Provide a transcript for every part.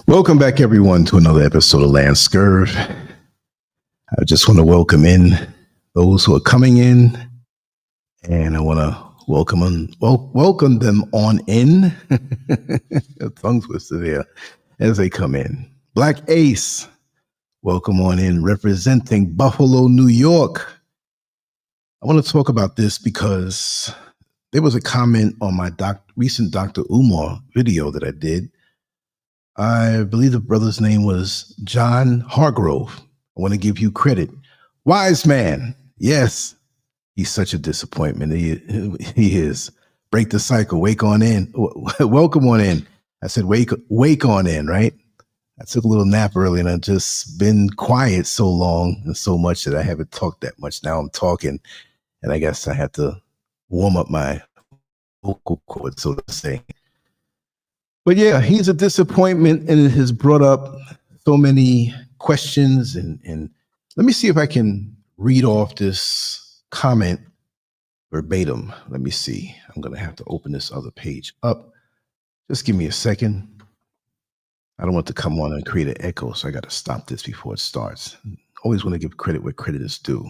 Welcome back, everyone, to another episode of Lancescurv. I just want to welcome in those who are coming in, and I want to welcome them on in. A tongue twister there as they come in. Black Ace, welcome on in, representing Buffalo, New York. I want to talk about this because there was a comment on my recent Dr. Umar video that I did. I believe the brother's name was John Hargrove. I want to give you credit. Wise man. Yes, he's such a disappointment. He is. Break the cycle. Wake on in. Welcome on in. I said, wake on in, right? I took a little nap early and I've just been quiet so long and so much that I haven't talked that much. Now I'm talking, and I guess I had to warm up my vocal cord, so to say. But yeah, he's a disappointment, and it has brought up so many questions. And let me see if I can read off this comment verbatim. Let me see. I'm going to have to open this other page up. Just give me a second. I don't want to come on and create an echo, so I got to stop this before it starts. Always want to give credit where credit is due.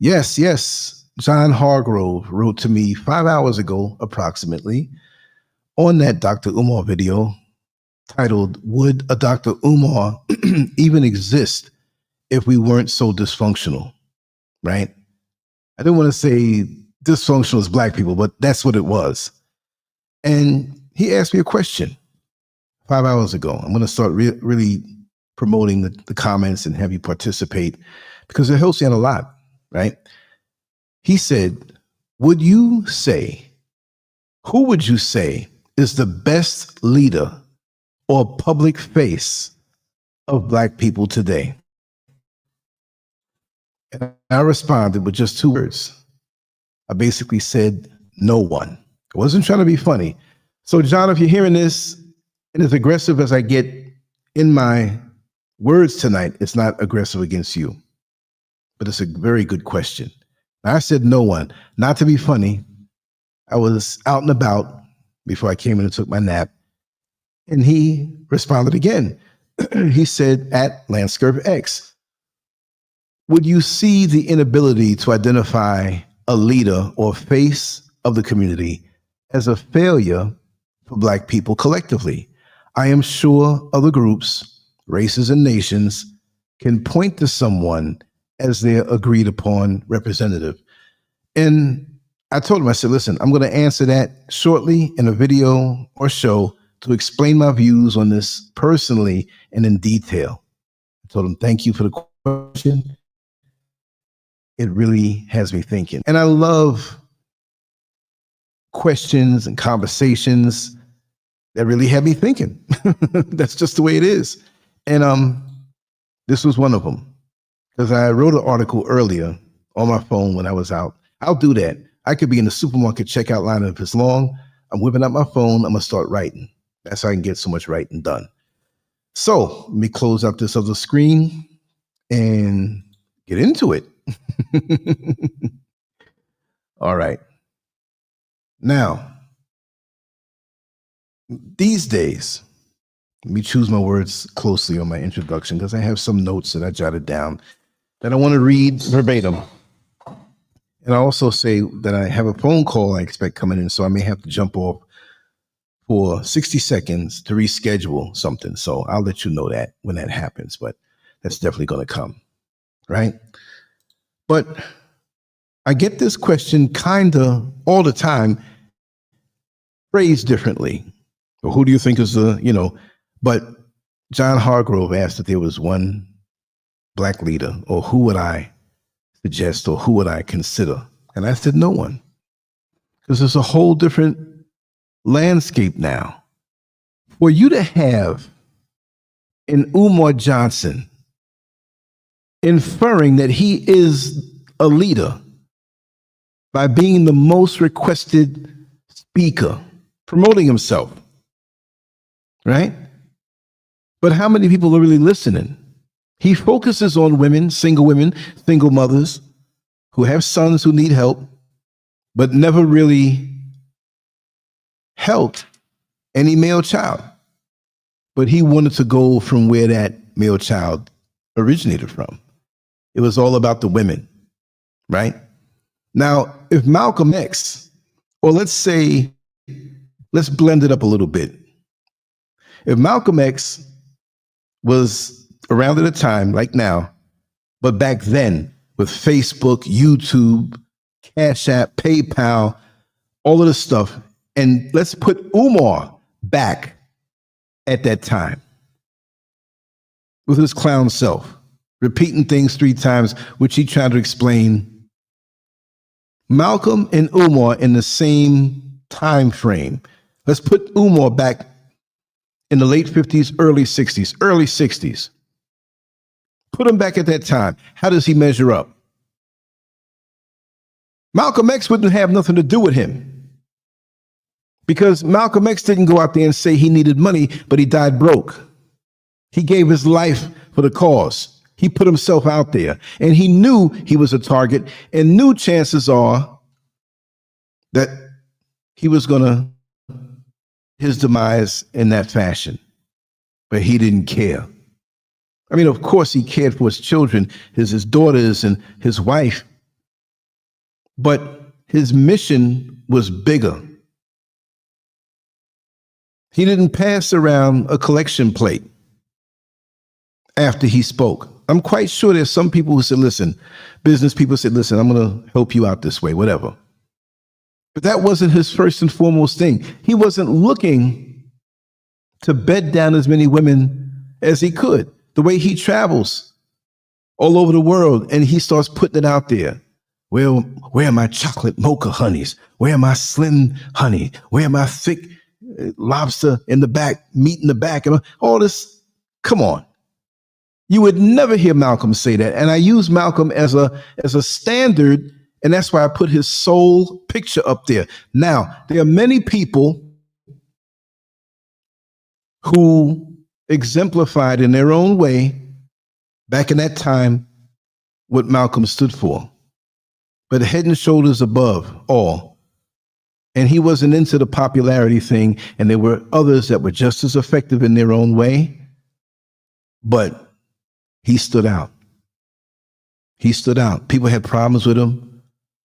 Yes. John Hargrove wrote to me 5 hours ago, approximately, on that Dr. Umar video titled, "Would a Dr. Umar even exist if we weren't so dysfunctional?" Right? I didn't want to say dysfunctional as Black people, but that's what it was. And he asked me a question 5 hours ago. I'm going to start really promoting the comments and have you participate because it helps you out a lot, right? He said, who would you say is the best leader or public face of Black people today? And I responded with just 2 words. I basically said, no one. I wasn't trying to be funny. So John, if you're hearing this, and as aggressive as I get in my words tonight, it's not aggressive against you, but it's a very good question. I said no one, not to be funny. I was out and about before I came in and took my nap. And he responded again. He said, at Lancescurv X, would you see the inability to identify a leader or face of the community as a failure for Black people collectively? I am sure other groups, races, and nations can point to someone as their agreed upon representative. And I told him, I said, listen, I'm going to answer that shortly in a video or show to explain my views on this personally and in detail. I told him, thank you for the question. It really has me thinking. And I love questions and conversations that really had me thinking. That's just the way it is. And this was one of them, because I wrote an article earlier on my phone when I was out. I'll do that. I could be in the supermarket checkout line, and if it's long, I'm whipping out my phone, I'm gonna start writing. That's how I can get so much writing done. So let me close up this other screen and get into it. All right. Now, these days, let me choose my words closely on my introduction because I have some notes that I jotted down that I want to read verbatim. And I also say that I have a phone call I expect coming in, so I may have to jump off for 60 seconds to reschedule something. So I'll let you know that when that happens, but that's definitely going to come, right? But I get this question kind of all the time, phrased differently. Well, who do you think is but John Hargrove asked if there was one black leader, or who would I suggest, or who would I consider? And I said, no one. Because there's a whole different landscape now. For you to have an Umar Johnson inferring that he is a leader by being the most requested speaker, promoting himself, right? But how many people are really listening? He focuses on women, single mothers who have sons who need help, but never really helped any male child. But he wanted to go from where that male child originated from. It was all about the women, right? Now, if Malcolm X, or let's blend it up a little bit. If Malcolm X was around at a time like now, but back then with Facebook, YouTube, Cash App, PayPal, all of this stuff, and let's put Umar back at that time with his clown self, repeating things 3 times, which he tried to explain. Malcolm and Umar in the same time frame. Let's put Umar back in the late 50s, early 60s. Put him back at that time. How does he measure up? Malcolm X wouldn't have nothing to do with him, because Malcolm X didn't go out there and say he needed money, but he died broke. He gave his life for the cause. He put himself out there, and he knew he was a target, and knew chances are that he was going to his demise in that fashion, but he didn't care. I mean, of course, he cared for his children, his daughters and his wife, but his mission was bigger. He didn't pass around a collection plate after he spoke. I'm quite sure there's some people who said, listen, business people said, listen, I'm going to help you out this way, whatever. But that wasn't his first and foremost thing. He wasn't looking to bed down as many women as he could. The way he travels all over the world and he starts putting it out there. Well, where are my chocolate mocha honeys? Where are my slim honey? Where are my thick lobster in the back, meat in the back, and all this? Come on. You would never hear Malcolm say that. And I use Malcolm as a standard, and that's why I put his soul picture up there. Now, there are many people who exemplified in their own way back in that time what Malcolm stood for, but head and shoulders above all. And he wasn't into the popularity thing, and there were others that were just as effective in their own way, but he stood out. He stood out. People had problems with him,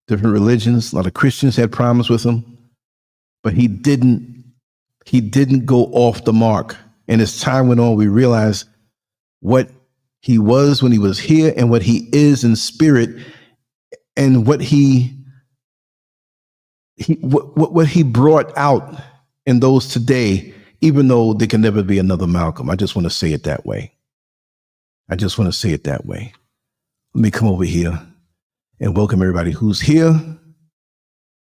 different religions. A lot of Christians had problems with him, but he didn't go off the mark. And as time went on, we realized what he was when he was here and what he is in spirit, and what he brought out in those today, even though there can never be another Malcolm. I just want to say it that way. Let me come over here and welcome everybody who's here.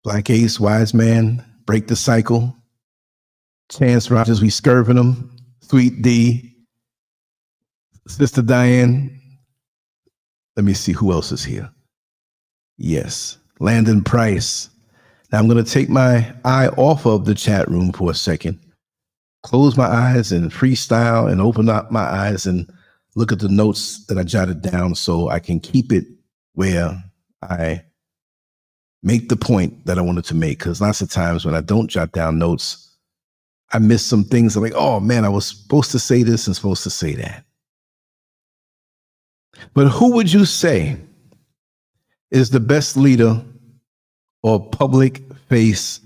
Black Ace, Wise Man, Break the Cycle, Chance Rogers, we scurving them, Sweet D, Sister Diane. Let me see who else is here. Yes, Landon Price. Now I'm going to take my eye off of the chat room for a second, close my eyes and freestyle, and open up my eyes and look at the notes that I jotted down so I can keep it where I make the point that I wanted to make. Because lots of times when I don't jot down notes, I miss some things. I'm like, oh man, I was supposed to say this and supposed to say that. But who would you say is the best leader or public face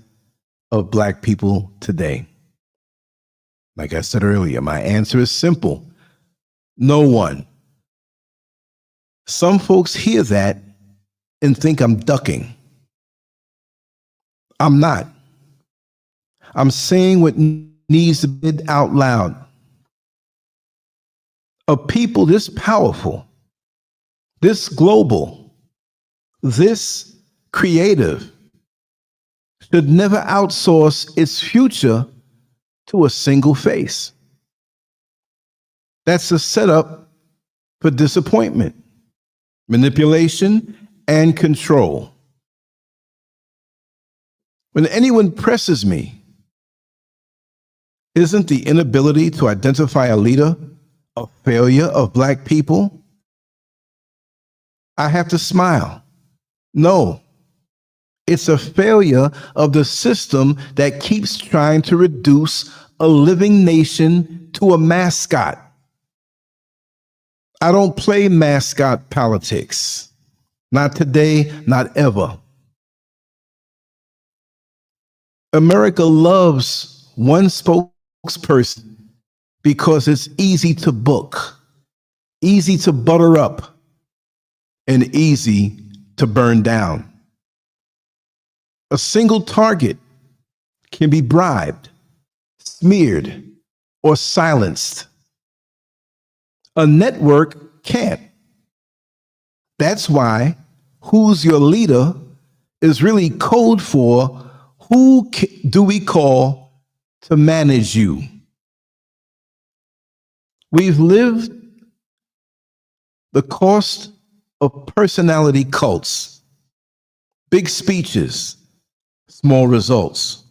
of Black people today? Like I said earlier, my answer is simple. No one. Some folks hear that and think I'm ducking. I'm not. I'm saying what needs to be said out loud. A people this powerful, this global, this creative should never outsource its future to a single face. That's a setup for disappointment, manipulation, and control. When anyone presses me, isn't the inability to identify a leader a failure of Black people? I have to smile. No, it's a failure of the system that keeps trying to reduce a living nation to a mascot. I don't play mascot politics. Not today, not ever. America loves one spokesperson because it's easy to book, easy to butter up, and easy to burn down. A single target can be bribed, smeared, or silenced. A network can't. That's why who's your leader is really code for who do we call to manage you. We've lived the cost of personality cults, big speeches, small results.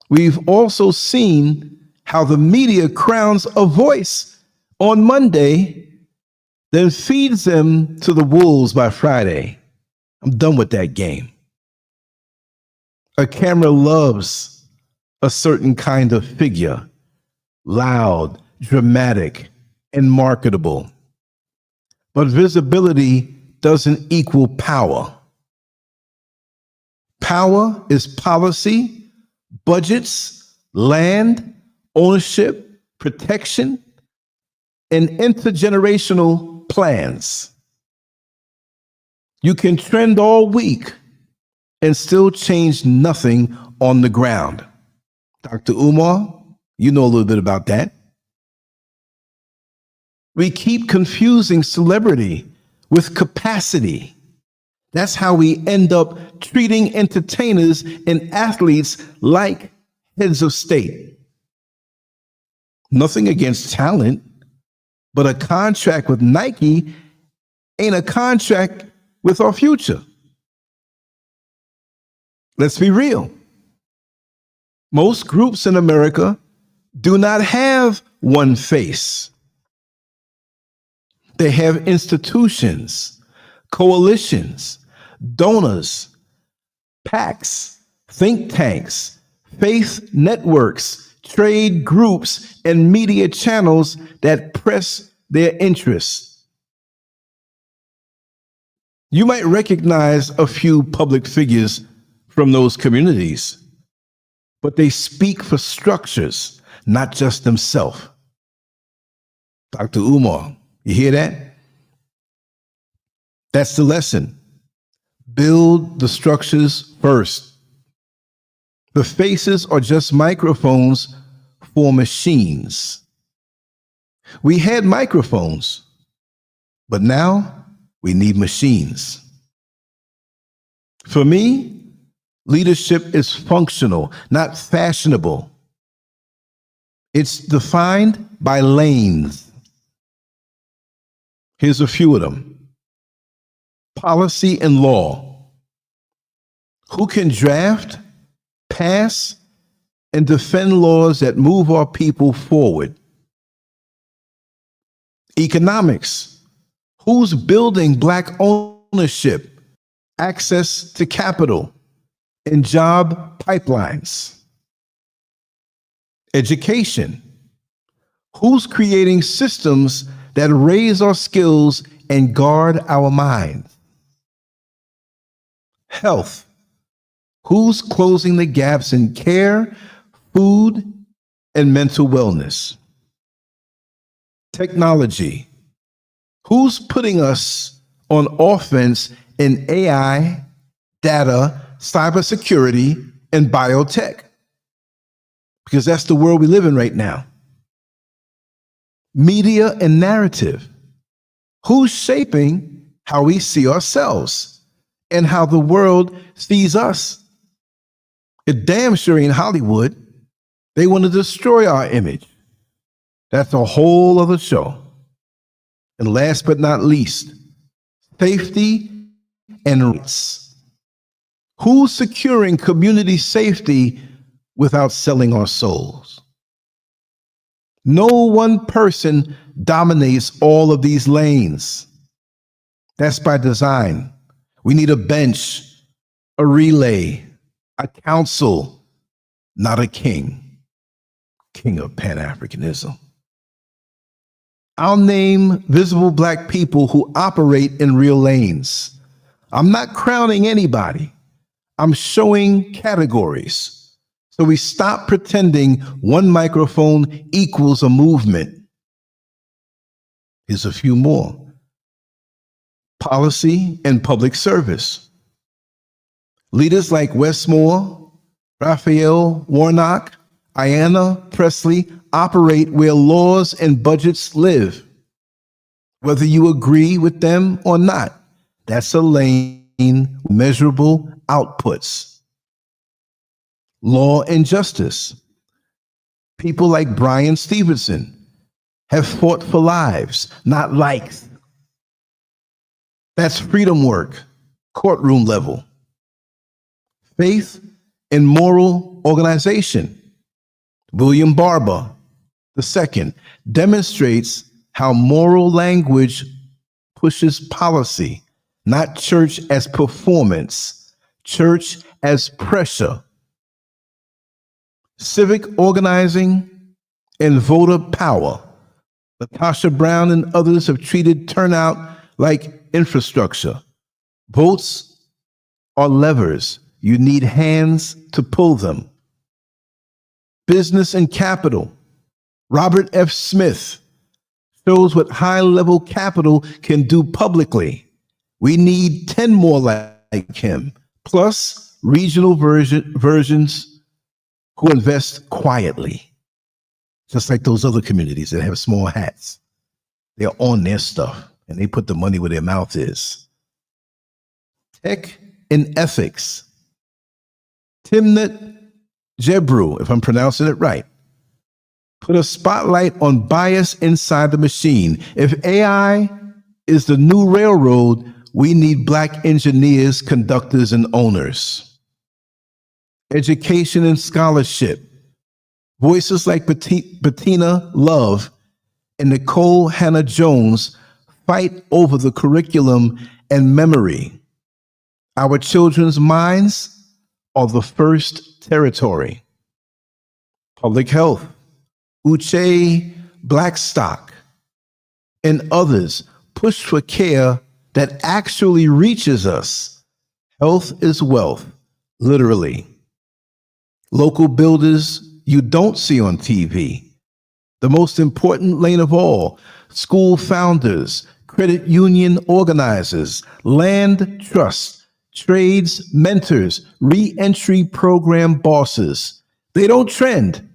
We've also seen how the media crowns a voice on Monday, then feeds them to the wolves by Friday. I'm done with that game. A camera loves a certain kind of figure, loud, dramatic, and marketable. But visibility doesn't equal power. Power is policy, budgets, land, ownership, protection, and intergenerational plans. You can trend all week and still change nothing on the ground. Dr. Umar, you know a little bit about that. We keep confusing celebrity with capacity. That's how we end up treating entertainers and athletes like heads of state. Nothing against talent, but a contract with Nike ain't a contract with our future. Let's be real. Most groups in America do not have one face. They have institutions, coalitions, donors, PACs, think tanks, faith networks, trade groups, and media channels that press their interests. You might recognize a few public figures from those communities, but they speak for structures, not just themselves. Dr. Umar, you hear that? That's the lesson. Build the structures first. The faces are just microphones for machines. We had microphones, but now we need machines. For me, leadership is functional, not fashionable. It's defined by lanes. Here's a few of them. Policy and law. Who can draft, pass, and defend laws that move our people forward? Economics. Who's building Black ownership, access to capital, and job pipelines? Education. Who's creating systems that raise our skills and guard our minds? Health. Who's closing the gaps in care, food, and mental wellness? Technology. Who's putting us on offense in AI, data, cybersecurity, and biotech. Because that's the world we live in right now. Media and narrative. Who's shaping how we see ourselves and how the world sees us? It damn sure ain't Hollywood. They want to destroy our image. That's a whole other show. And last but not least, safety and rights. Who's securing community safety without selling our souls? No one person dominates all of these lanes. That's by design. We need a bench, a relay, a council, not a king. King of Pan-Africanism. I'll name visible Black people who operate in real lanes. I'm not crowning anybody. I'm showing categories. So we stop pretending one microphone equals a movement. Here's a few more. Policy and public service. Leaders like Westmore, Raphael Warnock, Ayanna Pressley operate where laws and budgets live. Whether you agree with them or not, that's a lane with measurable outputs. Law and justice. People like Brian Stevenson have fought for lives, not likes. That's freedom work, courtroom level. Faith and moral organization. William Barber II demonstrates how moral language pushes policy, not church as performance, church as pressure. Civic organizing and voter power. Natasha Brown and others have treated turnout like infrastructure. Votes are levers. You need hands to pull them. Business and capital. Robert F. Smith shows what high-level capital can do publicly. We need 10 more like him, plus regional versions who invest quietly, just like those other communities that have small hats. They're on their stuff, and they put the money where their mouth is. Tech and ethics. Timnit Gebru, if I'm pronouncing it right, put a spotlight on bias inside the machine. If AI is the new railroad, we need Black engineers, conductors, and owners. Education and scholarship. Voices like Bettina Love and Nicole Hannah-Jones fight over the curriculum and memory. Our children's minds are the first territory. Public health. Uche Blackstock and others push for care that actually reaches us. Health is wealth, literally. Local builders you don't see on TV. The most important lane of all, school founders, credit union organizers, land trusts, trades mentors, re-entry program bosses. They don't trend,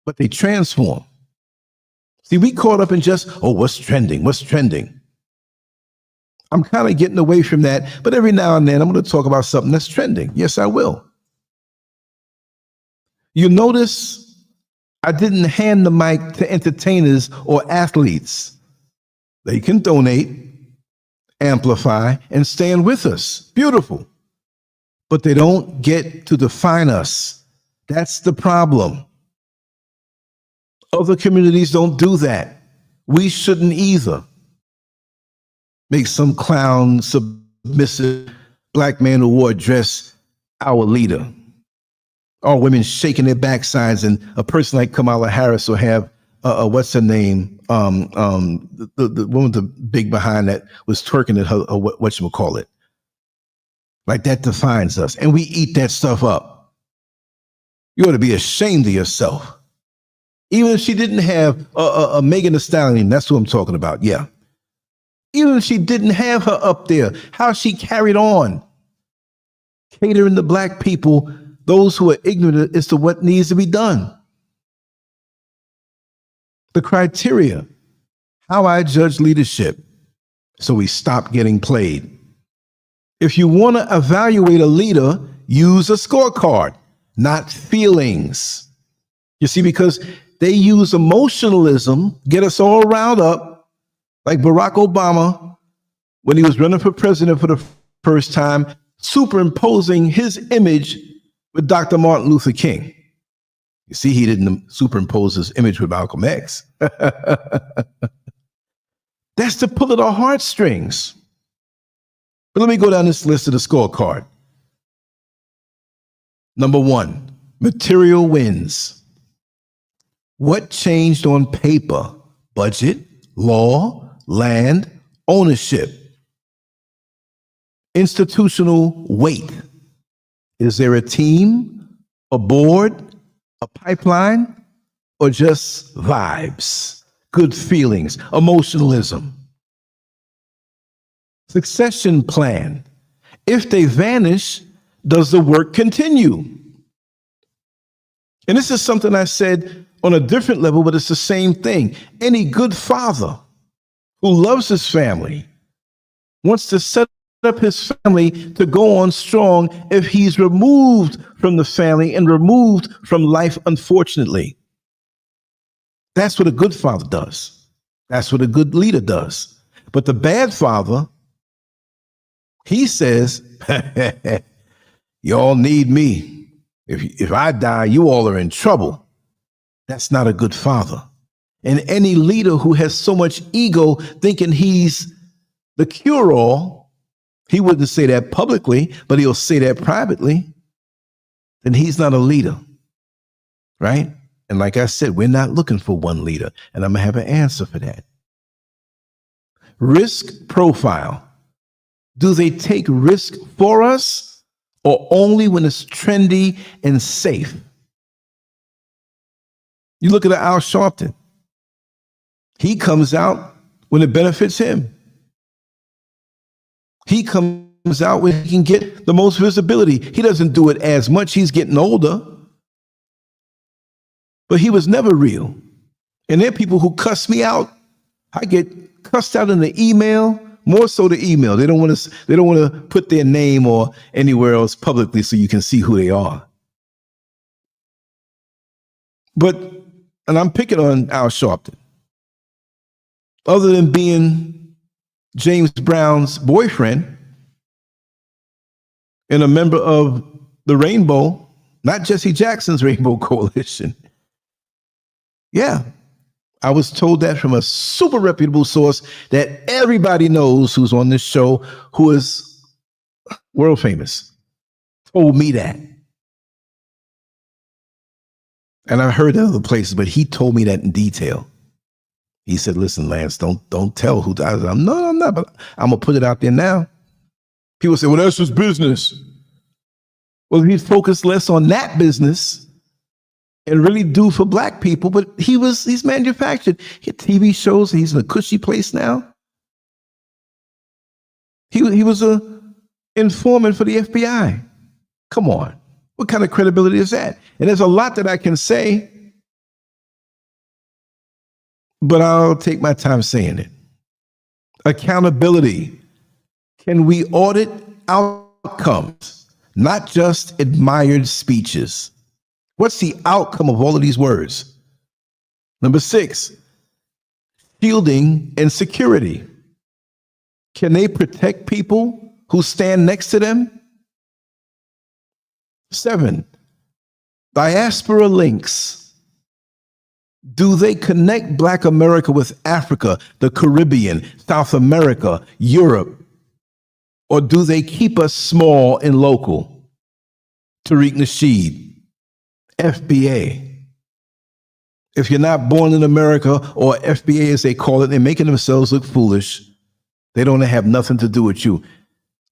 but they transform. See, we caught up in just, oh, what's trending? What's trending? I'm kind of getting away from that, but every now and then I'm going to talk about something that's trending. Yes, I will. You notice I didn't hand the mic to entertainers or athletes. They can donate, amplify, and stand with us. Beautiful. But they don't get to define us. That's the problem. Other communities don't do that. We shouldn't either. Make some clown, submissive Black man who wore a dress our leader. All women shaking their backsides, and a person like Kamala Harris will have what's her name? The woman with the big behind that was twerking at her whatchamacallit. Like that defines us, and we eat that stuff up. You ought to be ashamed of yourself. Even if she didn't have a Megan Thee Stallion, that's who I'm talking about. Yeah, Even if she didn't have her up there, how she carried on, catering to black people, those who are ignorant as to what needs to be done. The criteria, how I judge leadership, so we stop getting played. If you want to evaluate a leader, use a scorecard, not feelings. You see, because they use emotionalism, get us all riled up, like Barack Obama, when he was running for president for the first time, superimposing his image with Dr. Martin Luther King. You see, he didn't superimpose his image with Malcolm X. That's to pull at our heartstrings. But let me go down this list of the scorecard. Number 1, material wins. What changed on paper? Budget, law, land, ownership. Institutional weight. Is there a team, a board, a pipeline, or just vibes, good feelings, emotionalism? Succession plan. If they vanish, does the work continue? And this is something I said on a different level, but it's the same thing. Any good father who loves his family wants to set up his family to go on strong if he's removed from the family and removed from life, unfortunately. That's what a good father does. That's what a good leader does. But the bad father, he says, y'all need me. If I die, you all are in trouble. That's not a good father. And any leader who has so much ego thinking he's the cure-all, he wouldn't say that publicly, but he'll say that privately, then he's not a leader, right? And like I said, we're not looking for one leader, and I'm going to have an answer for that. Risk profile. Do they take risk for us or only when it's trendy and safe? You look at Al Sharpton. He comes out when it benefits him. He comes out when he can get the most visibility. He doesn't do it as much. He's getting older. But he was never real. And there are people who cuss me out. I get cussed out in the email, more so the email. They don't want to put their name or anywhere else publicly so you can see who they are. And I'm picking on Al Sharpton. Other than being James Brown's boyfriend and a member of the Rainbow, not Jesse Jackson's Rainbow Coalition. Yeah, I was told that from a super reputable source that everybody knows who's on this show, who is world famous, told me that. And I heard that other places, but he told me that in detail. He said, listen, Lance, don't tell who. No, I'm not, but I'm going to put it out there now. People say, well, that's his business. Well, he's focused less on that business and really do for black people, but he's manufactured. He had TV shows. He's in a cushy place now. He was a informant for the FBI. Come on. What kind of credibility is that? And there's a lot that I can say, but I'll take my time saying it. Accountability. Can we audit outcomes, not just admired speeches? What's the outcome of all of these words? Number 6, shielding and security. Can they protect people who stand next to them? 7, diaspora links. Do they connect Black America with Africa, the Caribbean, South America, Europe? Or do they keep us small and local? Tariq Nasheed, FBA. If you're not born in America, or FBA as they call it, they're making themselves look foolish. They don't have nothing to do with you.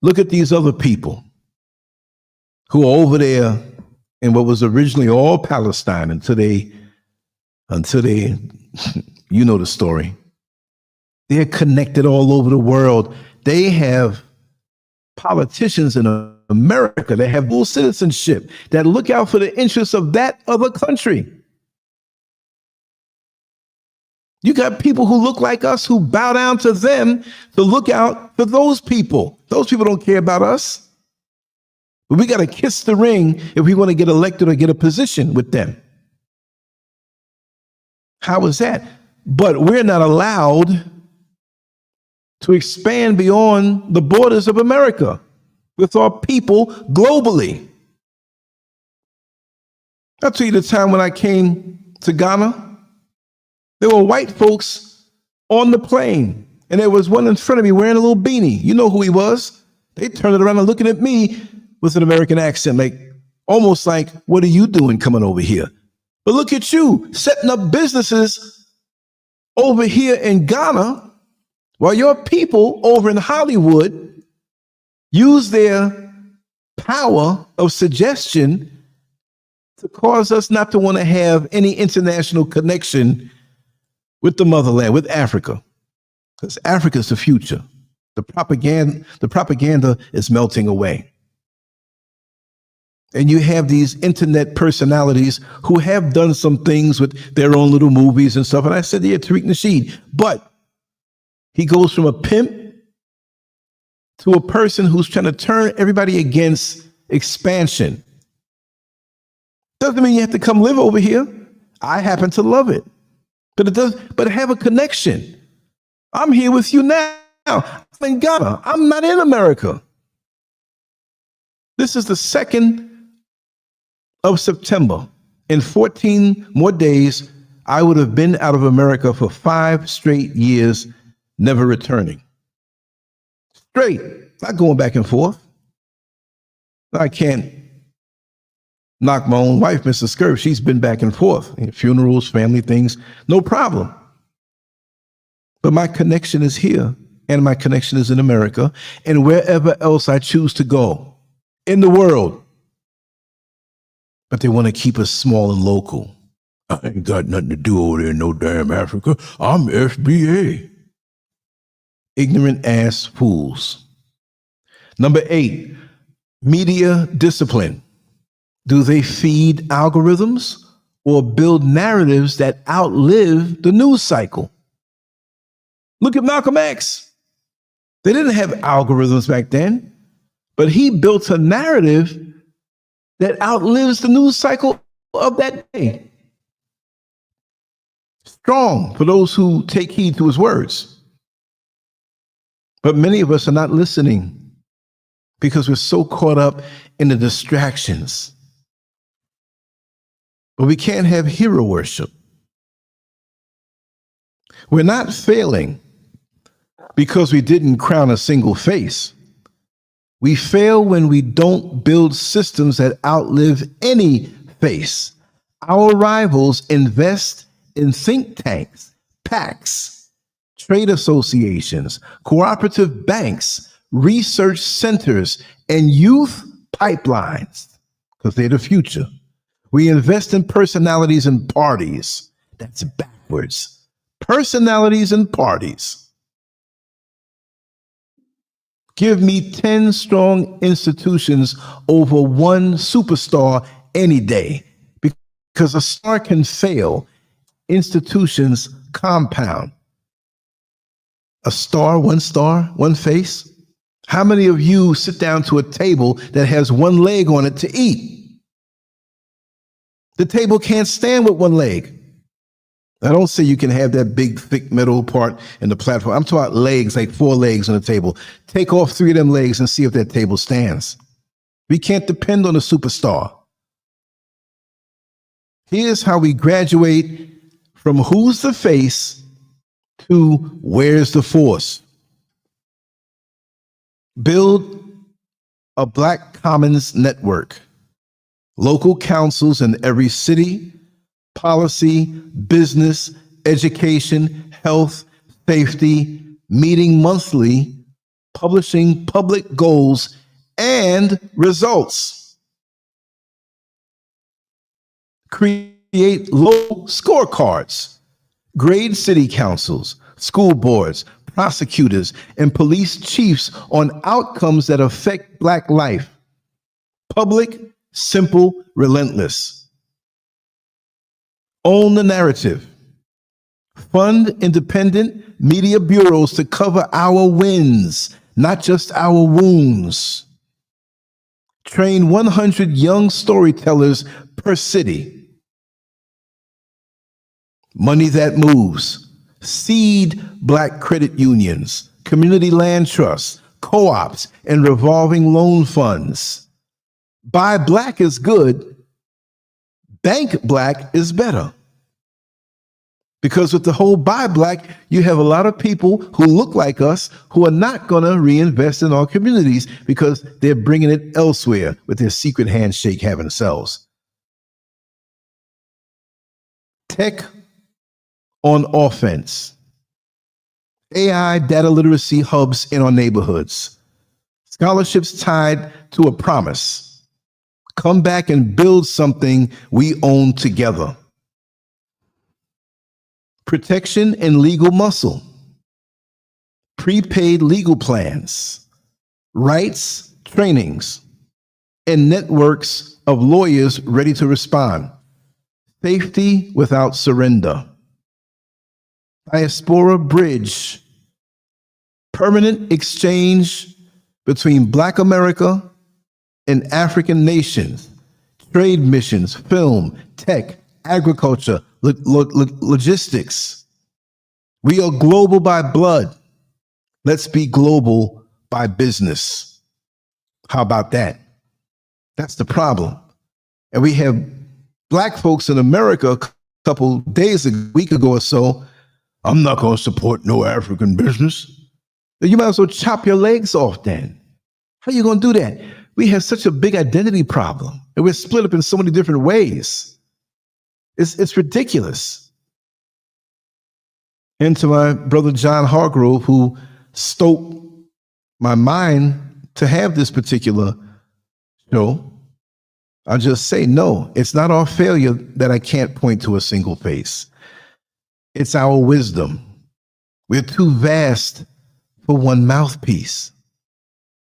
Look at these other people who are over there in what was originally all Palestine until they, you know the story. They're connected all over the world. They have politicians in America that have dual citizenship that look out for the interests of that other country. You got people who look like us who bow down to them to look out for those people. Those people don't care about us. But we got to kiss the ring if we want to get elected or get a position with them. How is that? But we're not allowed to expand beyond the borders of America with our people globally. I'll tell you the time when I came to Ghana. There were white folks on the plane, and there was one in front of me wearing a little beanie. You know who he was. They turned it around and looking at me with an American accent, like almost like, what are you doing coming over here? But look at you setting up businesses over here in Ghana while your people over in Hollywood use their power of suggestion to cause us not to want to have any international connection with the motherland, with Africa, because Africa is the future. The propaganda is melting away. And you have these internet personalities who have done some things with their own little movies and stuff. And I said, yeah, Tariq Nasheed, but he goes from a pimp to a person who's trying to turn everybody against expansion. Doesn't mean you have to come live over here. I happen to love it. But it does, but have a connection. I'm here with you now. I'm in Ghana. I'm not in America. This is the 2nd of September. In 14 more days, I would have been out of America for 5 straight years, never returning. Straight, not going back and forth. I can't knock my own wife, Mrs. Scurv. She's been back and forth in funerals, family things, no problem. But my connection is here, and my connection is in America, and wherever else I choose to go in the world. But they want to keep us small and local. I ain't got nothing to do over there in no damn Africa. I'm FBA. Ignorant ass fools. Number 8, media discipline. Do they feed algorithms or build narratives that outlive the news cycle? Look at Malcolm X. They didn't have algorithms back then, but he built a narrative that outlives the news cycle of that day. Strong for those who take heed to his words. But many of us are not listening because we're so caught up in the distractions. But we can't have hero worship. We're not failing because we didn't crown a single face. We fail when we don't build systems that outlive any face. Our rivals invest in think tanks, PACs, trade associations, cooperative banks, research centers, and youth pipelines, because they're the future. We invest in personalities and parties. That's backwards. Personalities and parties. Give me 10 strong institutions over one superstar any day. Because a star can fail, institutions compound. A star, one face. How many of you sit down to a table that has one leg on it to eat? The table can't stand with one leg. I don't say you can have that big, thick metal part in the platform. I'm talking about legs, like 4 legs on the table. Take off 3 of them legs and see if that table stands. We can't depend on a superstar. Here's how we graduate from who's the face to where's the force. Build a Black Commons network. Local councils in every city, policy, business, education, health, safety, meeting monthly, publishing public goals and results. Create low scorecards. Grade city councils, school boards, prosecutors, and police chiefs on outcomes that affect Black life. Public, simple, relentless. Own the narrative. Fund independent media bureaus to cover our wins, not just our wounds. Train 100 young storytellers per city. Money that moves. Seed Black credit unions, community land trusts, co-ops, and revolving loan funds. Buy Black is good. Bank Black is better. Because with the whole Buy Black, you have a lot of people who look like us who are not going to reinvest in our communities because they're bringing it elsewhere with their secret handshake having selves. Tech on offense. AI data literacy hubs in our neighborhoods. Scholarships tied to a promise. Come back and build something we own together. Protection and legal muscle. Prepaid legal plans. Rights, trainings, and networks of lawyers ready to respond. Safety without surrender. Diaspora bridge. Permanent exchange between Black America and African nations. Trade missions, film, tech, agriculture, logistics. We are global by blood. Let's be global by business. How about that? That's the problem. And we have Black folks in America a couple days, a week ago or so, I'm not going to support no African business. You might as well chop your legs off then. How are you going to do that? We have such a big identity problem, and we're split up in so many different ways. It's ridiculous. And to my brother John Hargrove, who stoked my mind to have this particular show, I'll just say, no, it's not our failure that I can't point to a single face. It's our wisdom. We're too vast for one mouthpiece.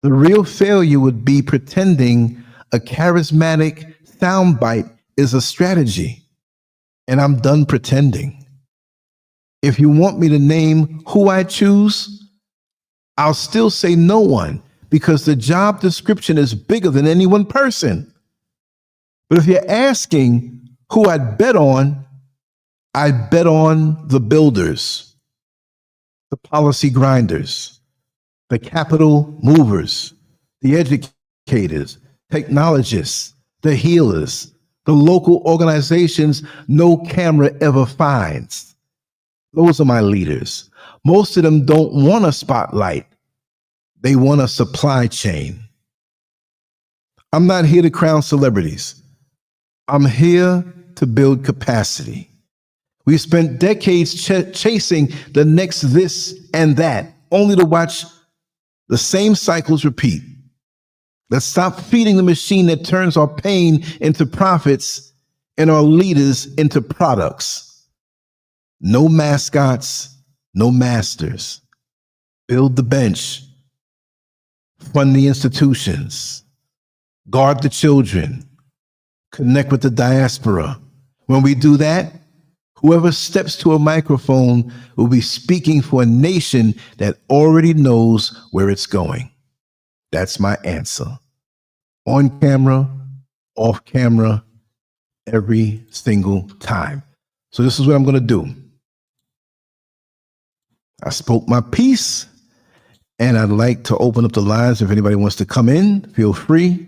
The real failure would be pretending a charismatic soundbite is a strategy. And I'm done pretending. If you want me to name who I choose, I'll still say no one, because the job description is bigger than any one person. But if you're asking who I'd bet on the builders, the policy grinders, the capital movers, the educators, technologists, the healers, the local organizations no camera ever finds. Those are my leaders. Most of them don't want a spotlight. They want a supply chain. I'm not here to crown celebrities. I'm here to build capacity. We spent decades chasing the next this and that, only to watch the same cycles repeat. Let's stop feeding the machine that turns our pain into profits and our leaders into products. No mascots, no masters. Build the bench. Fund the institutions. Guard the children. Connect with the diaspora. When we do that, whoever steps to a microphone will be speaking for a nation that already knows where it's going. That's my answer. On camera, off camera, every single time. So this is what I'm going to do. I spoke my piece, and I'd like to open up the lines. If anybody wants to come in, feel free.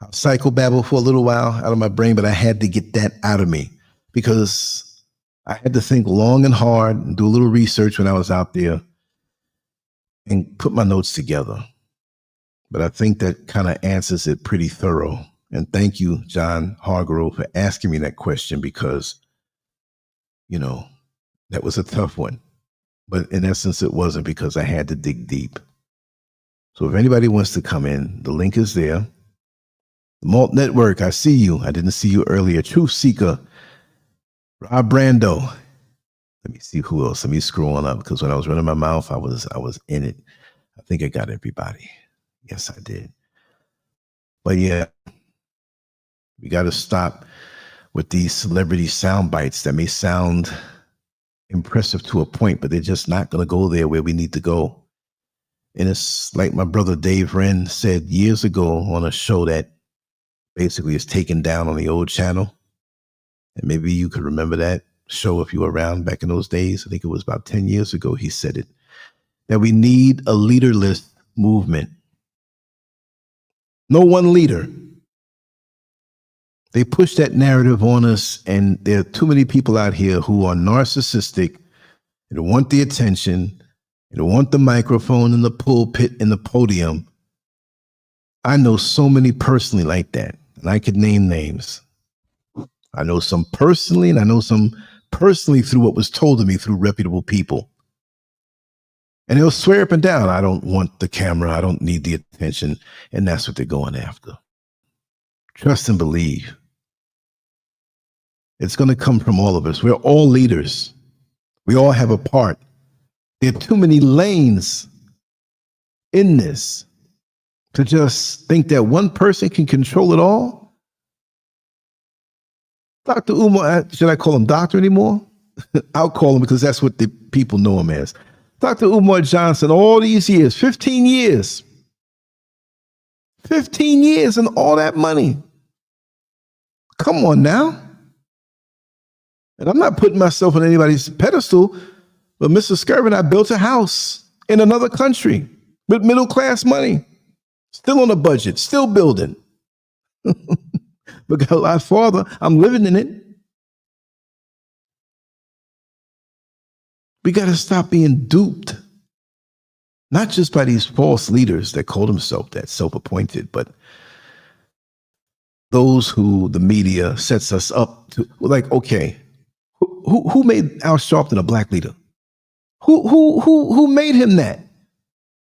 I'll psychobabble for a little while out of my brain, but I had to get that out of me because I had to think long and hard and do a little research when I was out there and put my notes together. But I think that kind of answers it pretty thorough. And thank you, John Hargrove, for asking me that question because, you know, that was a tough one. But in essence, it wasn't because I had to dig deep. So if anybody wants to come in, the link is there. The Malt Network, I see you. I didn't see you earlier. Truth Seeker, Rob Brando, Let me see who else. Let me scroll on up because when I was running my mouth, I was in it. I think I got everybody. Yes, I did. But yeah, we got to stop with these celebrity sound bites that may sound impressive to a point, but they're just not going to go there where we need to go. And it's like my brother Dave Wren said years ago on a show that basically is taken down on the old channel. And maybe you could remember that show if you were around back in those days. I think it was about 10 years ago he said it, that we need a leaderless movement. No one leader. They push that narrative on us, and there are too many people out here who are narcissistic and want the attention and want the microphone and the pulpit and the podium. I know so many personally like that, and I could name names. I know some personally, and I know some personally through what was told to me through reputable people. And they'll swear up and down, I don't want the camera, I don't need the attention, and that's what they're going after. Trust and believe. It's going to come from all of us. We're all leaders. We all have a part. There are too many lanes in this to just think that one person can control it all. Dr. Umar, should I call him doctor anymore? I'll call him because that's what the people know him as. Dr. Umar Johnson, all these years, 15 years. 15 years and all that money. Come on now. And I'm not putting myself on anybody's pedestal, but Mr. Scurv and I built a house in another country with middle-class money. Still on a budget, still building. But got a lot farther. I'm living in it. We got to stop being duped. Not just by these false leaders that call themselves that, self-appointed, but those who the media sets us up to, like, okay, who made Al Sharpton a black leader? Who made him that?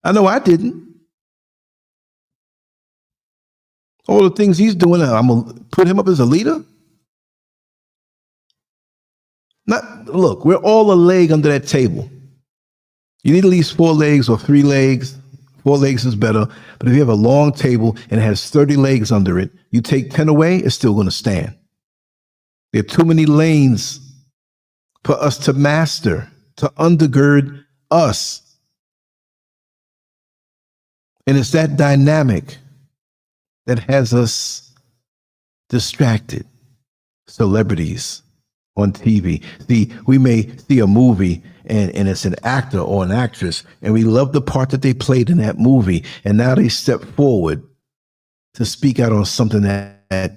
I know I didn't. All the things he's doing, I'm gonna put him up as a leader. Look, we're all a leg under that table. You need at least 4 legs or 3 legs. 4 legs is better. But if you have a long table and it has 30 legs under it, you take 10 away, it's still going to stand. There are too many lanes for us to master, to undergird us. And it's that dynamic that has us distracted. Celebrities on TV. See, we may see a movie and it's an actor or an actress, and we love the part that they played in that movie, and now they step forward to speak out on something that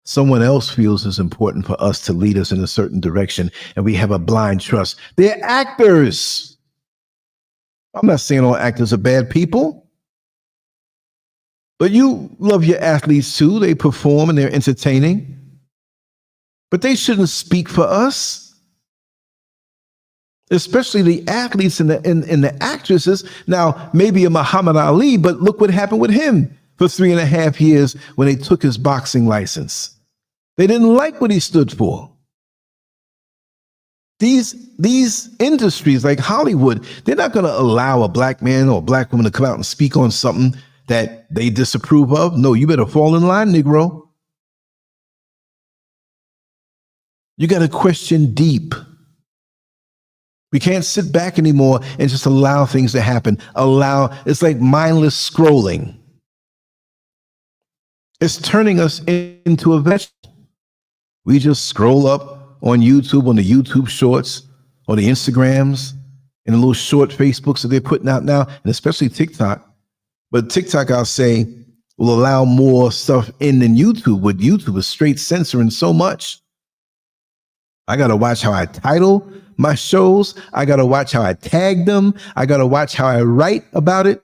someone else feels is important for us to lead us in a certain direction, and we have a blind trust. They're actors. I'm not saying all actors are bad people, but you love your athletes too. They perform and they're entertaining, but they shouldn't speak for us. Especially the athletes and the actresses. Now, maybe a Muhammad Ali, but look what happened with him for 3.5 years when they took his boxing license. They didn't like what he stood for. These industries like Hollywood, they're not going to allow a black man or a black woman to come out and speak on something that they disapprove of. No, you better fall in line, Negro. You got to question deep. We can't sit back anymore and just allow things to happen. It's like mindless scrolling. It's turning us into a vegetable. We just scroll up on YouTube, on the YouTube shorts, or the Instagrams, and the little short Facebooks that they're putting out now, and especially TikTok. But TikTok, I'll say, will allow more stuff in than YouTube. With YouTube is straight censoring so much. I got to watch how I title my shows. I got to watch how I tag them. I got to watch how I write about it.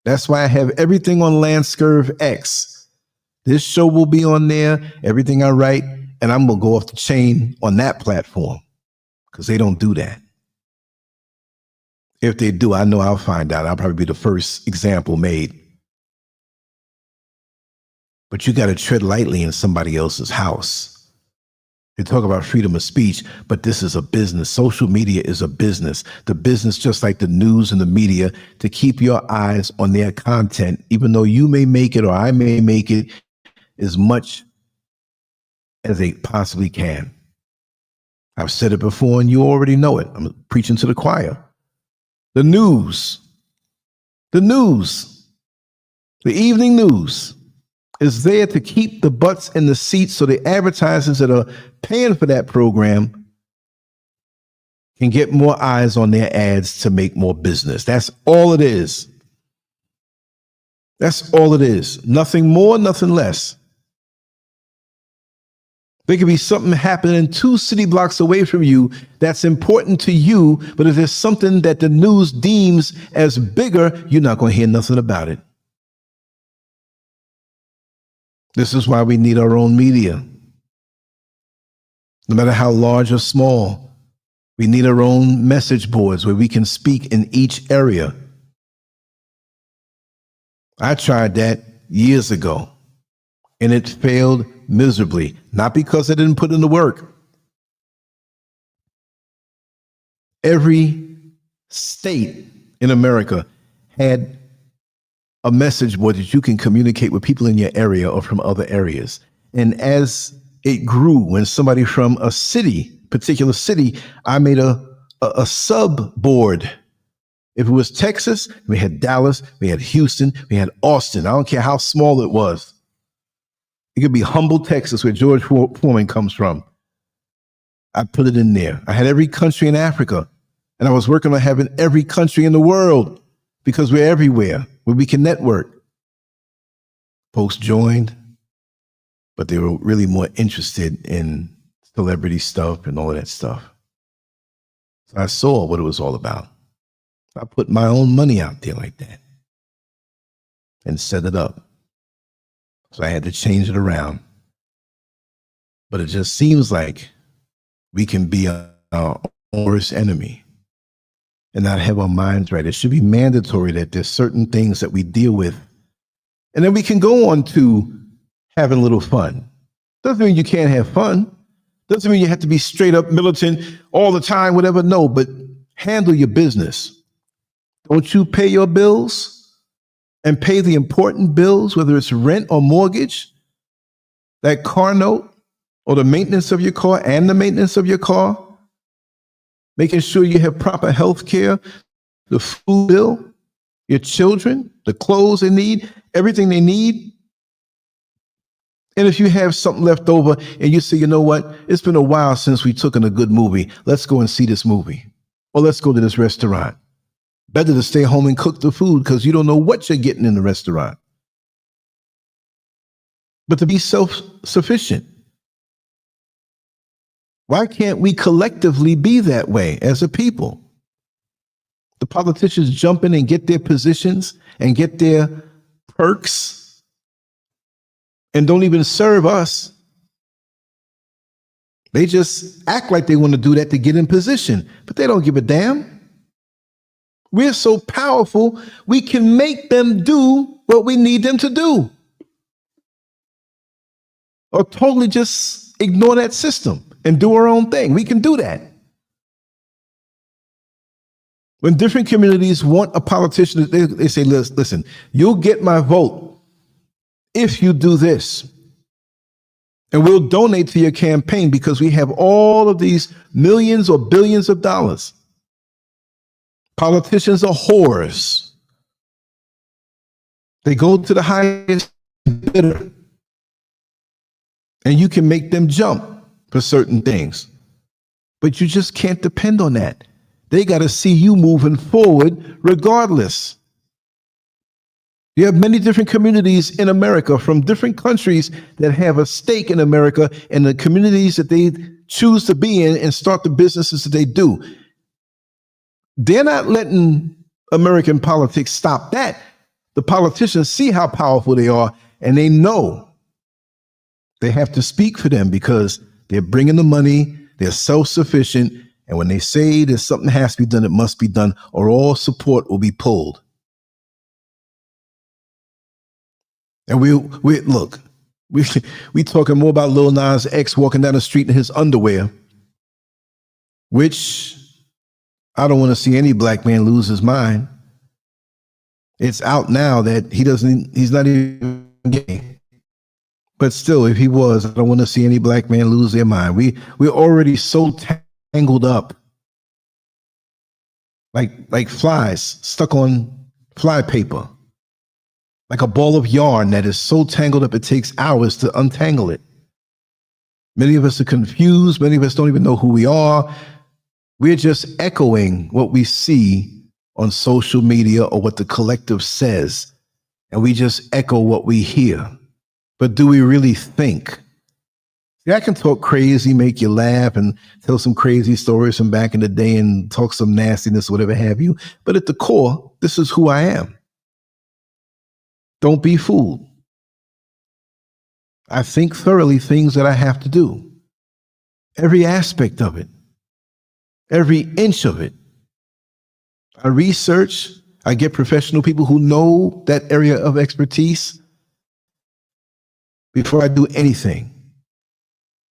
That's why I have everything on Lancescurv X. This show will be on there, everything I write, and I'm going to go off the chain on that platform because they don't do that. If they do, I know I'll find out. I'll probably be the first example made. But you got to tread lightly in somebody else's house. They talk about freedom of speech, but this is a business. Social media is a business. The business, just like the news and the media, to keep your eyes on their content, even though you may make it or I may make it as much as they possibly can. I've said it before and you already know it. I'm preaching to the choir. The news, the evening news is there to keep the butts in the seats so the advertisers that are paying for that program can get more eyes on their ads to make more business. That's all it is. That's all it is. Nothing more, nothing less. There could be something happening 2 city blocks away from you that's important to you, but if there's something that the news deems as bigger, you're not going to hear nothing about it. This is why we need our own media. No matter how large or small, we need our own message boards where we can speak in each area. I tried that years ago, and it failed miserably, not because I didn't put in the work. Every state in America had a message board that you can communicate with people in your area or from other areas. And as it grew, when somebody from a city, particular city, I made a sub board. If it was Texas, we had Dallas, we had Houston, we had Austin. I don't care how small it was. It could be Humble, Texas, where George Foreman comes from. I put it in there. I had every country in Africa, and I was working on having every country in the world because we're everywhere where we can network. Folks joined, but they were really more interested in celebrity stuff and all of that stuff. So I saw what it was all about. I put my own money out there like that and set it up. So I had to change it around. But it just seems like we can be our worst enemy and not have our minds right. It should be mandatory that there's certain things that we deal with. And then we can go on to having a little fun. Doesn't mean you can't have fun. Doesn't mean you have to be straight up militant all the time, whatever. No, but handle your business. Don't you pay your bills and pay the important bills, whether it's rent or mortgage, that car note, or the maintenance of your car and the maintenance of your car, making sure you have proper health care, the food bill, your children, the clothes they need, everything they need. And if you have something left over and you say, you know what, it's been a while since we took in a good movie. Let's go and see this movie. Or let's go to this restaurant. Better to stay home and cook the food because you don't know what you're getting in the restaurant. But to be self-sufficient. Why can't we collectively be that way as a people? The politicians jump in and get their positions and get their perks and don't even serve us. They just act like they want to do that to get in position, but they don't give a damn. We're so powerful, we can make them do what we need them to do. Or totally just ignore that system and do our own thing. We can do that. When different communities want a politician, they say, listen, you'll get my vote if you do this. And we'll donate to your campaign because we have all of these millions or billions of dollars. Politicians are whores. They go to the highest bidder. And you can make them jump for certain things. But you just can't depend on that. They got to see you moving forward regardless. You have many different communities in America from different countries that have a stake in America and the communities that they choose to be in and start the businesses that they do. They're not letting American politics stop that. The politicians see how powerful they are, and they know they have to speak for them because they're bringing the money, they're self-sufficient, and when they say there's something has to be done, it must be done, or all support will be pulled. And we look, We we talking more about Lil Nas X walking down the street in his underwear, which I don't want to see any black man lose his mind. It's out now that he's not even gay. But still, if he was, I don't want to see any black man lose their mind. We're already so tangled up, like flies stuck on fly paper, like a ball of yarn that is so tangled up it takes hours to untangle it. Many of us are confused. Many of us don't even know who we are. We're just echoing what we see on social media or what the collective says, and we just echo what we hear. But do we really think? See, I can talk crazy, make you laugh, and tell some crazy stories from back in the day and talk some nastiness, whatever have you. But at the core, this is who I am. Don't be fooled. I think thoroughly things that I have to do. Every aspect of it. Every inch of it. I research. I get professional people who know that area of expertise before I do anything.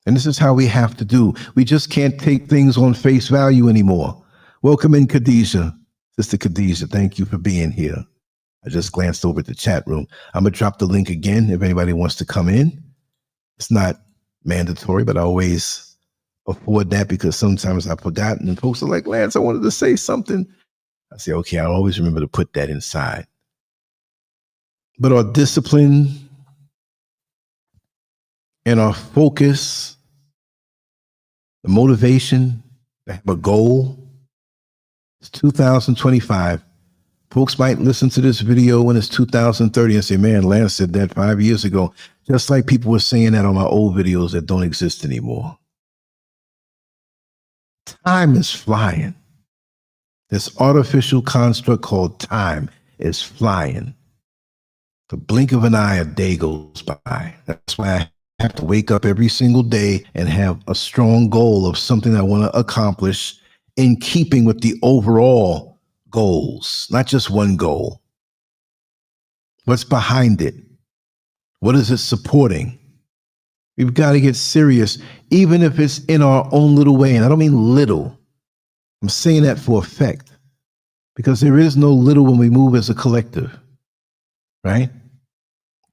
And this is how we have to do. We just can't take things on face value anymore. Welcome in, Khadijah. Sister Khadijah, thank you for being here. I just glanced over at the chat room. I'm going to drop the link again if anybody wants to come in. It's not mandatory, but I always afford that because sometimes I've forgotten and folks are like, Lance, I wanted to say something. I say, okay, I'll always remember to put that inside. But our discipline and our focus, the motivation to have a goal, it's 2025. Folks might listen to this video when it's 2030 and say, man, Lance said that 5 years ago, just like people were saying that on my old videos that don't exist anymore. Time is flying. This artificial construct called time is flying. The blink of an eye, a day goes by. That's why I have to wake up every single day and have a strong goal of something I want to accomplish in keeping with the overall goals, not just one goal. What's behind it? What is it supporting? We've got to get serious, even if it's in our own little way. And I don't mean little. I'm saying that for effect, because there is no little when we move as a collective, right?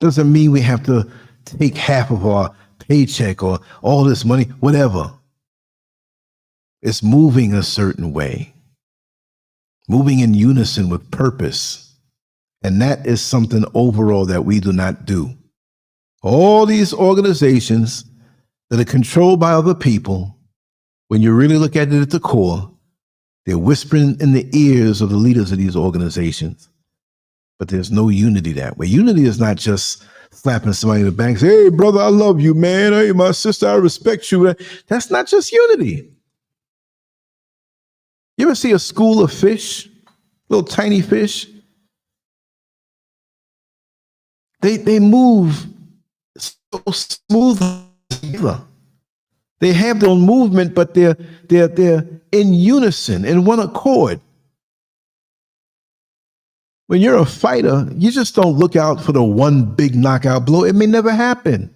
Doesn't mean we have to take half of our paycheck or all this money, whatever. It's moving a certain way, moving in unison with purpose. And that is something overall that we do not do. All these organizations that are controlled by other people, when you really look at it at the core, they're whispering in the ears of the leaders of these organizations. But there's no unity that way. Unity is not just slapping somebody in the back and say, hey, brother, I love you, man. Hey, my sister, I respect you. That's not just unity. You ever see a school of fish, little tiny fish? They move so smooth together. They have their own movement, but they're in unison, in one accord. When you're a fighter, you just don't look out for the one big knockout blow. It may never happen.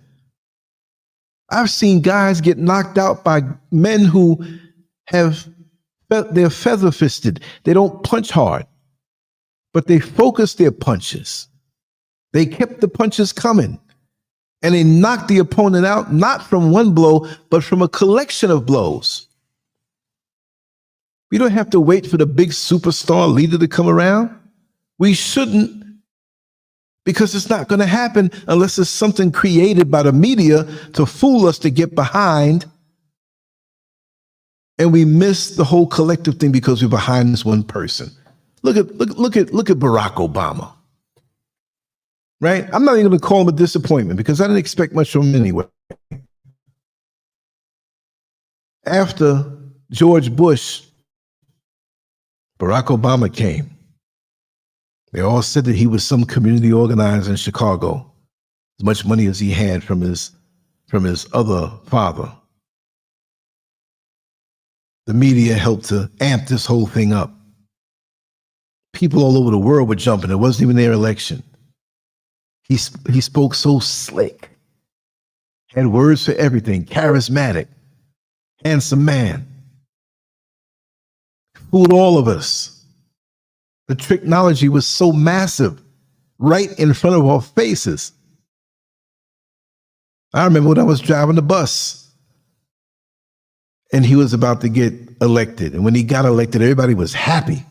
I've seen guys get knocked out by men who they're feather-fisted. They don't punch hard, but they focus their punches. They kept the punches coming, and they knocked the opponent out, not from one blow, but from a collection of blows. We don't have to wait for the big superstar leader to come around. We shouldn't, because it's not going to happen unless it's something created by the media to fool us to get behind. And we miss the whole collective thing because we're behind this one person. Look at Barack Obama. Right? I'm not even going to call him a disappointment because I didn't expect much from him anyway. After George Bush, Barack Obama came. They all said that he was some community organizer in Chicago, as much money as he had from his other father. The media helped to amp this whole thing up. People all over the world were jumping. It wasn't even their election. He spoke so slick. Had words for everything. Charismatic. Handsome man. Fooled all of us. The technology was so massive, right in front of our faces. I remember when I was driving the bus and he was about to get elected. And when he got elected, everybody was happy.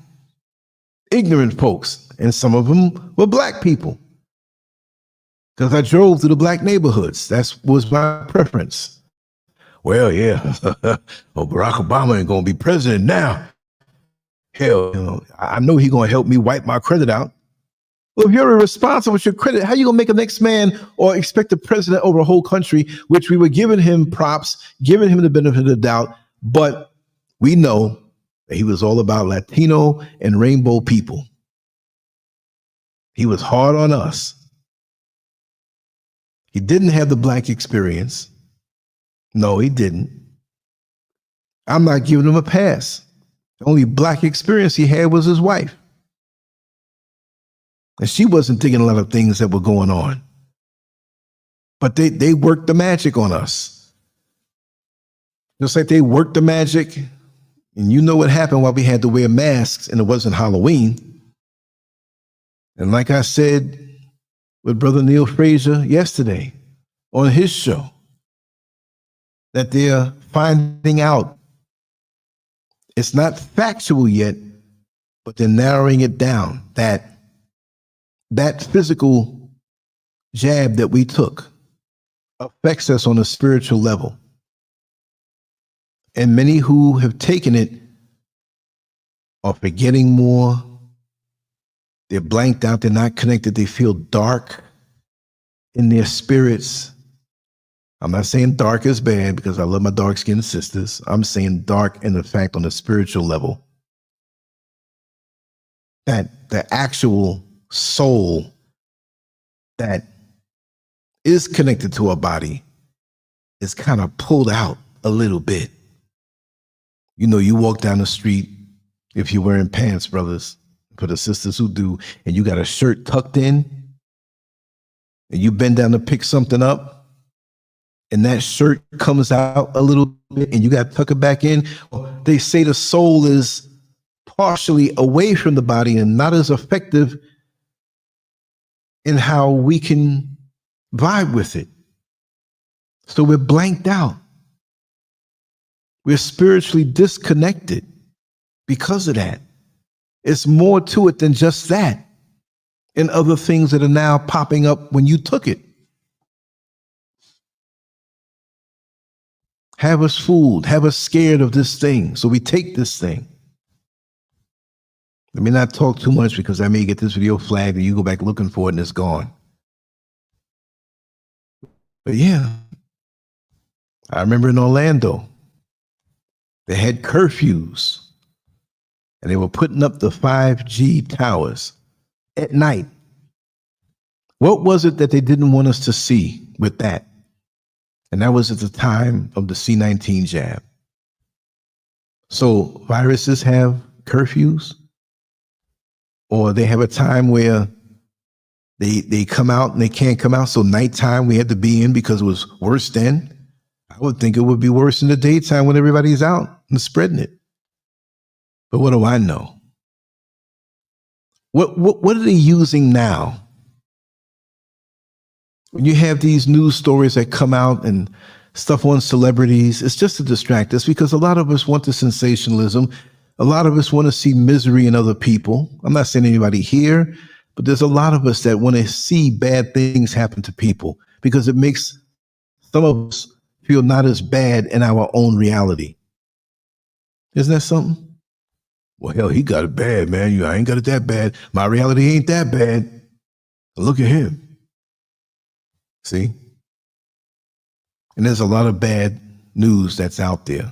Ignorant folks. And some of them were black people. Because I drove through the black neighborhoods. That was my preference. Well, yeah, well, Barack Obama ain't going to be president now. Hell, I know he's going to help me wipe my credit out. Well, if you're irresponsible with your credit, how you going to make a next man or expect a president over a whole country, which we were giving him props, giving him the benefit of the doubt, but we know that he was all about Latino and rainbow people. He was hard on us. He didn't have the black experience. No, he didn't. I'm not giving him a pass. The only black experience he had was his wife. And she wasn't thinking a lot of things that were going on. But they worked the magic on us. Just like they worked the magic. And you know what happened while we had to wear masks and it wasn't Halloween. And like I said with Brother Neil Frazier yesterday on his show, that they're finding out it's not factual yet, but they're narrowing it down that physical jab that we took affects us on a spiritual level. And many who have taken it are forgetting more. They're blanked out. They're not connected. They feel dark in their spirits. I'm not saying dark is bad because I love my dark-skinned sisters. I'm saying dark in the fact on the spiritual level. That the actual soul that is connected to our body is kind of pulled out a little bit. You know, you walk down the street, if you're wearing pants, brothers, for the sisters who do, and you got a shirt tucked in, and you bend down to pick something up, and that shirt comes out a little bit, and you got to tuck it back in. They say the soul is partially away from the body and not as effective in how we can vibe with it. So we're blanked out. We're spiritually disconnected because of that. It's more to it than just that and other things that are now popping up when you took it. Have us fooled, have us scared of this thing. So we take this thing. Let me not talk too much because I may get this video flagged and you go back looking for it and it's gone. But yeah, I remember in Orlando, they had curfews and they were putting up the 5G towers at night. What was it that they didn't want us to see with that? And that was at the time of the C-19 jab. So viruses have curfews, or they have a time where they come out and they can't come out. So nighttime we had to be in because it was worse then. I would think it would be worse in the daytime when everybody's out and spreading it. But what do I know? What are they using now? When you have these news stories that come out and stuff on celebrities, it's just to distract us because a lot of us want the sensationalism. A lot of us want to see misery in other people. I'm not saying anybody here, but there's a lot of us that want to see bad things happen to people because it makes some of us feel not as bad in our own reality. Isn't that something? Well, hell, he got it bad, man. I ain't got it that bad. My reality ain't that bad. Look at him. See? And there's a lot of bad news that's out there.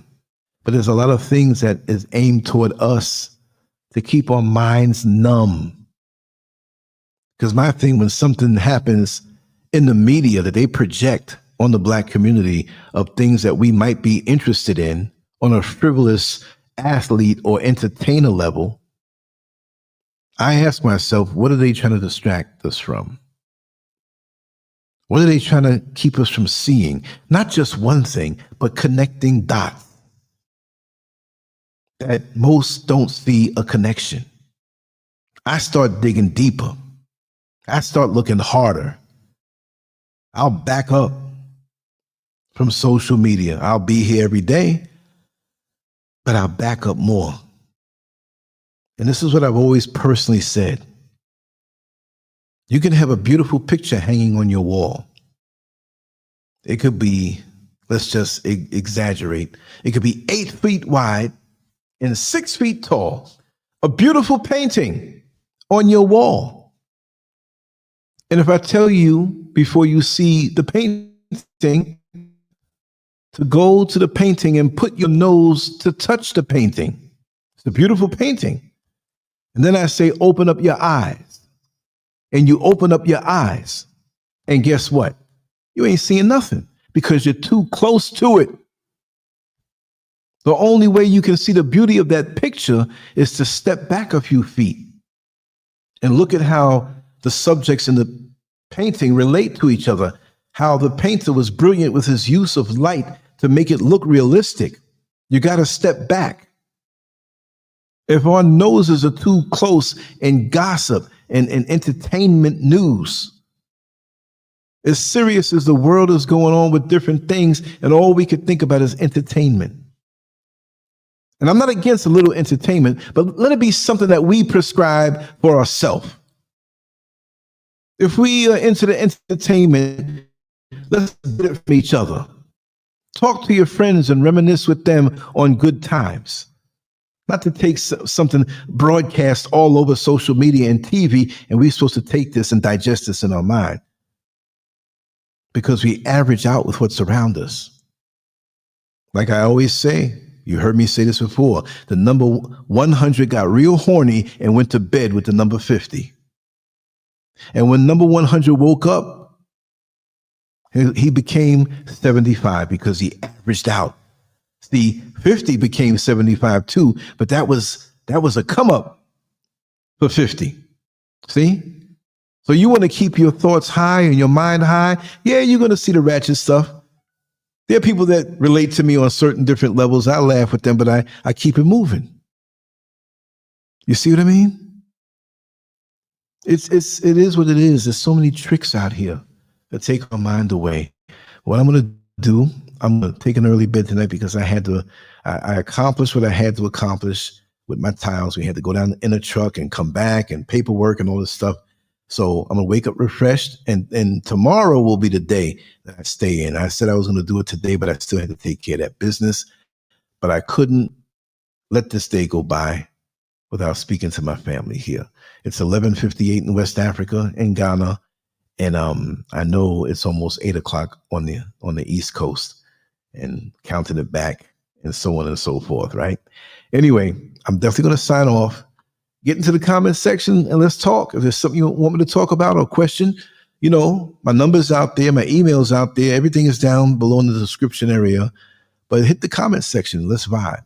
But there's a lot of things that is aimed toward us to keep our minds numb. Because my thing, when something happens in the media that they project on the Black community of things that we might be interested in on a frivolous athlete or entertainer level, I ask myself, what are they trying to distract us from? What are they trying to keep us from seeing? Not just one thing, but connecting dots that most don't see a connection. I start digging deeper. I start looking harder. I'll back up from social media. I'll be here every day, but I'll back up more. And this is what I've always personally said. You can have a beautiful picture hanging on your wall. It could be, let's just exaggerate, it could be 8 feet wide and 6 feet tall. A beautiful painting on your wall. And if I tell you before you see the painting to go to the painting and put your nose to touch the painting, it's a beautiful painting. And then I say, open up your eyes. And you open up your eyes, and guess what? You ain't seeing nothing because you're too close to it. The only way you can see the beauty of that picture is to step back a few feet and look at how the subjects in the painting relate to each other, how the painter was brilliant with his use of light to make it look realistic. You got to step back. If our noses are too close and gossip and entertainment news, as serious as the world is going on with different things, and all we could think about is entertainment. And I'm not against a little entertainment, but let it be something that we prescribe for ourselves. If we are into the entertainment, let's get it from each other. Talk to your friends and reminisce with them on good times. Not to take something broadcast all over social media and TV, and we're supposed to take this and digest this in our mind. Because we average out with what's around us. Like I always say, you heard me say this before, the number 100 got real horny and went to bed with the number 50. And when number 100 woke up, he became 75 because he averaged out. See, 50 became 75 too, but that was a come up for 50. See? So you want to keep your thoughts high and your mind high? Yeah, you're going to see the ratchet stuff. There are people that relate to me on certain different levels. I laugh with them, but I keep it moving. You see what I mean? It is what it is. There's so many tricks out here that take our mind away. What I'm going to do, I'm going to take an early bed tonight because I accomplished what I had to accomplish with my tiles. We had to go down in a truck and come back and paperwork and all this stuff. So I'm going to wake up refreshed, and tomorrow will be the day that I stay in. I said I was going to do it today, but I still had to take care of that business. But I couldn't let this day go by without speaking to my family here. It's 11:58 in West Africa, in Ghana, and I know it's almost 8 o'clock on the East Coast, and counting it back, and so on and so forth, right? Anyway, I'm definitely going to sign off. Get into the comment section and let's talk. If there's something you want me to talk about or question, you know, my number's out there, my email's out there. Everything is down below in the description area. But hit the comment section. Let's vibe.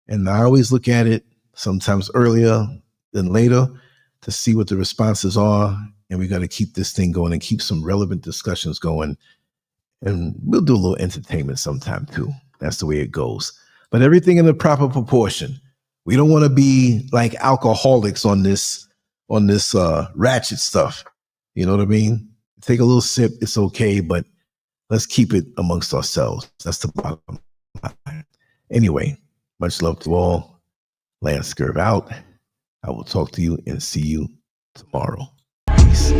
And I always look at it sometimes earlier than later to see what the responses are. And we got to keep this thing going and keep some relevant discussions going. And we'll do a little entertainment sometime too. That's the way it goes. But everything in the proper proportion. We don't want to be like alcoholics on this ratchet stuff. You know what I mean? Take a little sip, it's okay, but let's keep it amongst ourselves. That's the bottom line. Anyway, much love to all. Lancescurv out. I will talk to you and see you tomorrow. Peace.